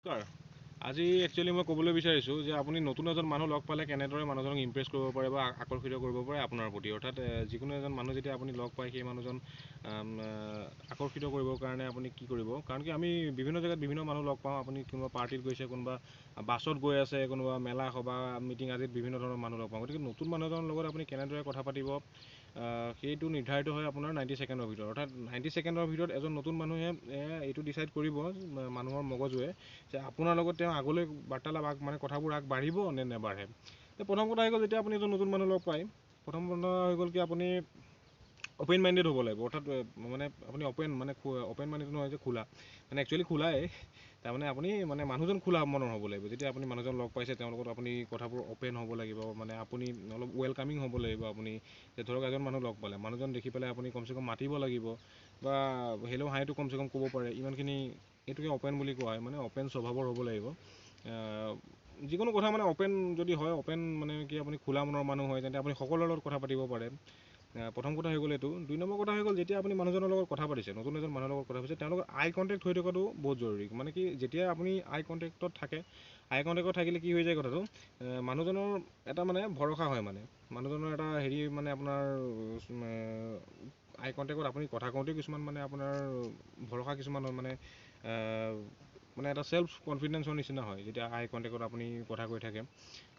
নমস্কাৰ। আজি একচুৱেলি মই ক'বলৈ বিচাৰিছোঁ যে আপুনি নতুন এজন মানুহ লগ পালে কেনেদৰে মানুহজনক ইমপ্ৰেছ কৰিব পাৰে বা আকৰ্ষিত কৰিব পাৰে আপোনাৰ প্ৰতি। অৰ্থাৎ যিকোনো এজন মানুহ যেতিয়া আপুনি লগ পায় সেই মানুহজন আকৰ্ষিত কৰিবৰ কাৰণে আপুনি কি কৰিব? কাৰণ কি আমি বিভিন্ন জেগাত বিভিন্ন মানুহ লগ পাওঁ। আপুনি কোনোবা পাৰ্টিত গৈছে, কোনোবা বাছত গৈ আছে, কোনোবা মেলা সভা মিটিং আদিত বিভিন্ন ধৰণৰ মানুহ লগ পাওঁ। গতিকে নতুন মানুহ এজনৰ লগত আপুনি কেনেদৰে কথা পাতিব সেইটো নিৰ্ধাৰিত হয় আপোনাৰ 90 ছেকেণ্ডৰ ভিতৰত। অৰ্থাৎ 90 ছেকেণ্ডৰ ভিতৰত এজন নতুন মানুহে এইটো ডিচাইড কৰিব মানুহৰ মগজুৱে যে আপোনাৰ লগত তেওঁ আগলৈ বাৰ্তালাপ মানে কথাবোৰ আগবাঢ়িব নে নেবাঢ়ে। প্ৰথম কথা হৈ গ'ল, যেতিয়া আপুনি এজন নতুন মানুহ লগ পায়, প্ৰথম কথা হৈ গ'ল কি আপুনি অপেন মাইণ্ডেড হ'ব লাগিব। অৰ্থাৎ মানে আপুনি অপেন মাইণ্ডেড নহয় যে খোলা, মানে একচুৱেলি খোলাই, তাৰমানে আপুনি মানে মানুহজন খোলা মনৰ হ'ব লাগিব। যেতিয়া আপুনি মানুহজন লগ পাইছে তেওঁৰ লগত আপুনি কথাবোৰ অপেন হ'ব লাগিব, মানে আপুনি অলপ ৱেলকামিং হ'ব লাগিব। আপুনি যে ধৰক এজন মানুহ লগ পালে, মানুহজন দেখি পেলাই আপুনি কমচে কম মাতিব লাগিব বা হেল্ল' হাইটো কমচে কম ক'ব পাৰে, ইমানখিনি এইটোকে অপেন বুলি কোৱা হয়। মানে অপেন স্বভাৱৰ হ'ব লাগিব। যিকোনো কথা মানে অপেন যদি হয়, অপেন মানে কি আপুনি খোলা মনৰ মানুহ হয়, তেন্তে আপুনি সকলোৰে লগত কথা পাতিব পাৰে। প্ৰথম কথা হৈ গ'ল এইটো। 2 নম্বৰ কথা হৈ গ'ল, যেতিয়া আপুনি মানুহজনৰ লগত কথা পাতিছে, নতুন এজন মানুহৰ লগত কথা পাতিছে, তেওঁৰ লগত আই কণ্টেক্ট হৈ থকাটো বহুত জৰুৰী। মানে কি যেতিয়া আপুনি আই কণ্টেক্টত থাকে, আই কণ্টেক্টত থাকিলে কি হৈ যায় কথাটো, মানুহজনৰ এটা মানে ভৰসা হয়, মানে মানুহজনৰ এটা হেৰি মানে আপোনাৰ আই কণ্টেক্টত আপুনি কথা কওঁতেও কিছুমান মানে আপোনাৰ ভৰসা কিছুমান হয়, মানে এটা চেল্ফ কনফিডেঞ্চৰ নিচিনা হয় যেতিয়া আই কণ্টেক্টত আপুনি কথা কৈ থাকে।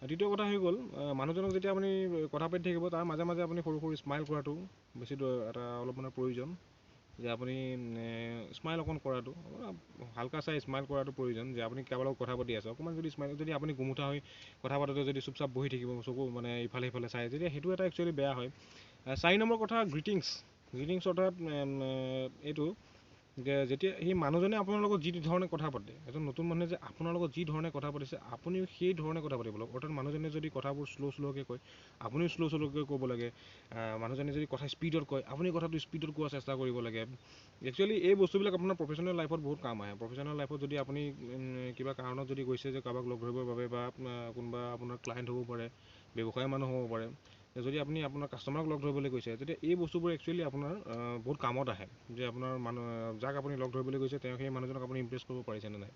দ্বিতীয় কথা হৈ গ'ল, মানুহজনক যেতিয়া আপুনি কথা পাতি থাকিব, তাৰ মাজে মাজে আপুনি সৰু সৰু স্মাইল কৰাটো বেছি এটা অলপ মানে প্ৰয়োজন। যে আপুনি স্মাইল অকণ কৰাটো, হালকা চাই স্মাইল কৰাটো প্ৰয়োজন। যে আপুনি কাৰোবাৰ লগত কথা পাতি আছে, অকণমান যদি স্মাইল, যদি আপুনি গুমুঠা হৈ কথা পাতোতে যদি চুপচাপ বহি থাকিব, চকু মানে ইফালে সিফালে চাই, তেতিয়া সেইটো এটা একচুৱেলি বেয়া হয়। 4 নম্বৰ কথা, গ্ৰিটিংছ অৰ্থাৎ এইটো যে যেতিয়া সেই মানুহজনে আপোনাৰ লগত যি ধৰণে কথা পাতে, এজন নতুন মানুহে যে আপোনাৰ লগত যি ধৰণে কথা পাতিছে, আপুনিও সেই ধৰণে কথা পাতিব লাগিব। অৰ্থাৎ মানুহজনে যদি কথাবোৰ শ্ল'কৈ কয়, আপুনিও শ্ল'কৈ ক'ব লাগে। মানুহজনে যদি কথা স্পীডত কয়, আপুনি কথাটো স্পীডত কোৱাৰ চেষ্টা কৰিব লাগে। একচুৱেলি এই বস্তুবিলাক আপোনাৰ প্ৰফেচনেল লাইফত বহুত কাম আহে। প্ৰফেচনেল লাইফত যদি আপুনি কিবা কাৰণত যদি গৈছে যে কাৰোবাক লগ ধৰিবৰ বাবে, বা কোনোবা আপোনাৰ ক্লাইণ্ট হ'ব পাৰে, ব্যৱসায়ৰ মানুহ হ'ব পাৰে, যদি আপুনি আপোনাৰ কাষ্টমাৰক লগ ধৰিবলৈ গৈছে, তেতিয়া এই বস্তুবোৰ একচুৱেলি আপোনাৰ বহুত কামত আহে। যে আপোনাৰ যাক আপুনি লগ ধৰিবলৈ গৈছে, তেওঁ সেই মানুহজনক আপুনি ইমপ্ৰেছ কৰিব পাৰিছে নে নাই।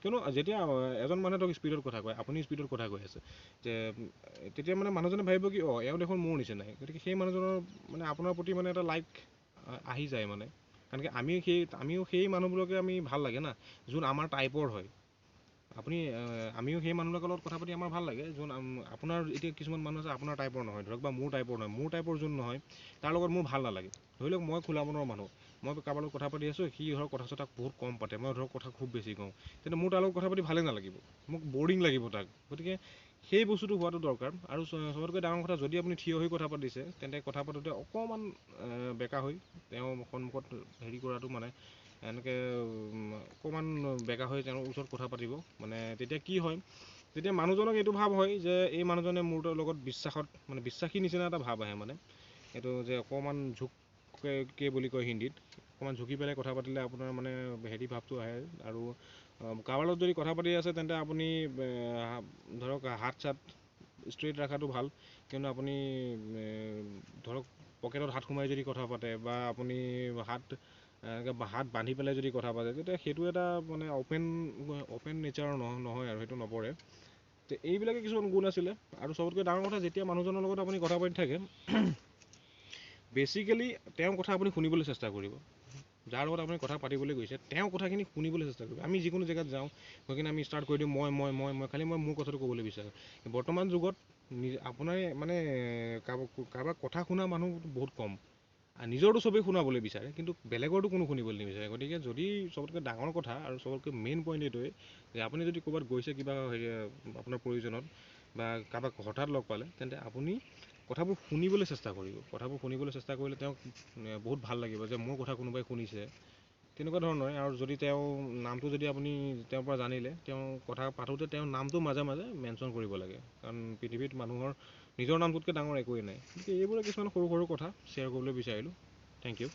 কিয়নো যেতিয়া এজন মানুহে ধৰক স্পীডত কথা কয়, আপুনি স্পীডত কথা কৈ আছে, যে তেতিয়া মানে মানুহজনে ভাবিব কি এওঁ দেখোন মোৰ নিচিনাই। গতিকে সেই মানুহজনৰ মানে আপোনাৰ প্ৰতি মানে এটা লাইক আহি যায়। মানে কাৰণ কি আমিও সেই মানুহবোৰকে আমি ভাল লাগে না, যোন আমাৰ টাইপৰ হয়। আমিও সেই মানুহবিলাকৰ লগত কথা পাতি আমাৰ ভাল লাগে, যোন আপোনাৰ এতিয়া কিছুমান মানুহ আছে আপোনাৰ টাইপৰ নহয়, ধৰক বা মোৰ টাইপৰ নহয়, মোৰ টাইপৰ যোন নহয় তাৰ লগত মোৰ ভাল নালাগে। ধৰি লওক মই খোলা মনৰ মানুহ, মই কাৰোবাৰ লগত কথা পাতি আছোঁ, সি ধৰক কথা চথা বহুত কম পাতে, মই ধৰক কথা খুব বেছি কওঁ, তেন্তে মোৰ তাৰ লগত কথা পাতি ভালেই নালাগিব, মোক বৰিং লাগিব তাক। গতিকে সেই বস্তুটো হোৱাটো দৰকাৰ। আৰু চবতকৈ ডাঙৰ কথা, যদি আপুনি থিয় হৈ কথা পাতিছে, তেন্তে কথা পাতোতে অকণমান বেকা হৈ তেওঁ সন্মুখত হেৰি কৰাটো, মানে এনেকৈ অকণমান বেকা হৈ তেওঁৰ ওচৰত কথা পাতিব। মানে তেতিয়া কি হয়, তেতিয়া মানুহজনক এইটো ভাৱ হয় যে এই মানুহজনে মোৰ লগত বিশ্বাসী নিচিনা এটা ভাৱ আহে। মানে এইটো যে অকণমান ঝুঁকে বুলি কয় হিন্দীত, অকণমান ঝুঁকি পেলাই কথা পাতিলে আপোনাৰ মানে হেৰি ভাৱটো আহে। আৰু কাৰোবাৰ লগত যদি কথা পাতি আছে, তেন্তে আপুনি ধৰক হাত চাত ষ্ট্ৰেইট ৰখাটো ভাল। কিয়নো আপুনি ধৰক পকেটত হাত সোমাই যদি কথা পাতে, বা আপুনি হাত বান্ধি পেলাই যদি কথা পাতে, তেতিয়া সেইটো এটা মানে অপেন নেচাৰৰ নহয় আৰু সেইটো নপৰে। তো এইবিলাকে কিছুমান গুণ আছিলে। আৰু চবতকৈ ডাঙৰ কথা, যেতিয়া মানুহজনৰ লগত আপুনি কথা পাতি থাকে, বেছিকেলি তেওঁৰ কথা আপুনি শুনিবলৈ চেষ্টা কৰিব। যাৰ লগত আপুনি কথা পাতিবলৈ গৈছে, তেওঁৰ কথাখিনি শুনিবলৈ চেষ্টা কৰিব। আমি যিকোনো জেগাত যাওঁ, গৈ কিনে আমি ষ্টাৰ্ট কৰি দিওঁ মই খালি মই মোৰ কথাটো ক'বলৈ বিচাৰোঁ। বৰ্তমান যুগত আপোনাৰ মানে কাৰোবাৰ কথা শুনা মানুহ বহুত কম। নিজৰটো চবেই শুনাবলৈ বিচাৰে, কিন্তু বেলেগৰটো কোনো শুনিবলৈ নিবিচাৰে। গতিকে যদি চবতকৈ ডাঙৰ কথা আৰু চবতকৈ মেইন পইণ্ট এইটোৱে যে আপুনি যদি ক'ৰবাত গৈছে কিবা হেৰি আপোনাৰ প্ৰয়োজনত, বা কাৰোবাক হঠাৎ লগ পালে, তেন্তে আপুনি কথাবোৰ শুনিবলৈ চেষ্টা কৰিব। কথাবোৰ শুনিবলৈ চেষ্টা কৰিলে তেওঁক বহুত ভাল লাগিব যে মোৰ কথা কোনোবাই শুনিছে, তেনেকুৱা ধৰণৰ। আৰু যদি তেওঁৰ নামটো যদি আপুনি তেওঁৰ পৰা জানিলে, তেওঁ কথা পাতোঁতে তেওঁৰ নামটো মাজে মাজে মেনশ্যন কৰিব লাগে। কাৰণ পৃথিৱীত মানুহৰ নিজৰ নামটোতকৈ ডাঙৰ একোৱেই নাই। গতিকে এইবোৰে কিছুমান সৰু সৰু কথা শ্বেয়াৰ কৰিবলৈ বিচাৰিলোঁ। Thank U.